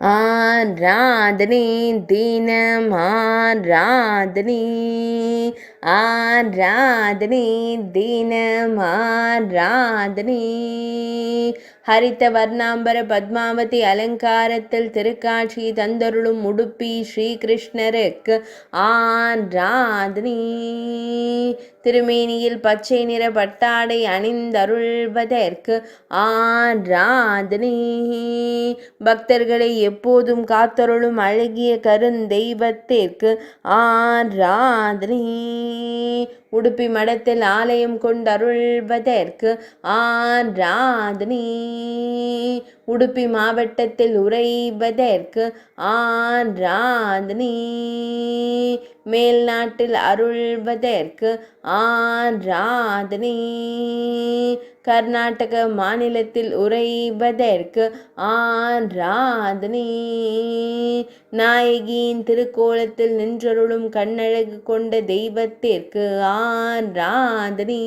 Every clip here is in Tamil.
ஆராதனை தினம் ஆராதனை ஆராதனை தினம் ஆராதனை ஹரித்த வர்ணாம்பர பத்மாவதி அலங்காரத்தில் திருக்காட்சி தந்தருளும் உடுப்பி ஸ்ரீகிருஷ்ணருக்கு ஆராதனை திருமேனியில் பச்சை நிற பட்டாடை அணிந்தருள்வதற்கு ஆராதனை பக்தர்களை எப்போதும் காத்தருளும் அழகிய கருந்தெய்வத்திற்கு ஆராதனை உடுப்பி மடத்தில் ஆலயம் கொண்டருள்வதற்கு ஆராதனை உடுப்பி மாவட்டத்தில் உறைவதற்கு ஆராதனை மேல் நாட்டில் அருள்வதற்கு ஆராதனை கர்நாடக மாநிலத்தில் உறைவதற்கு ஆராதனை நாயகியின் திருக்கோலத்தில் நின்றருளும் கண்ணழகு கொண்ட தெய்வத்திற்கு ஆராதனை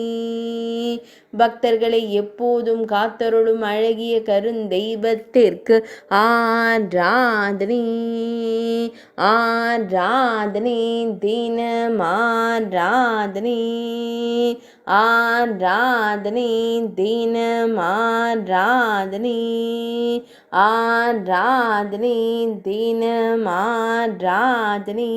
பக்தர்களை எப்போதும் காத்தருளும் அழகிய கருந்தெய்வத்திற்கு ஆராதனை ஆராதனை தினம் ஆராதனை ஆராதனை தினம் ஆராதனை ஆராதனை தினம் ஆராதனை.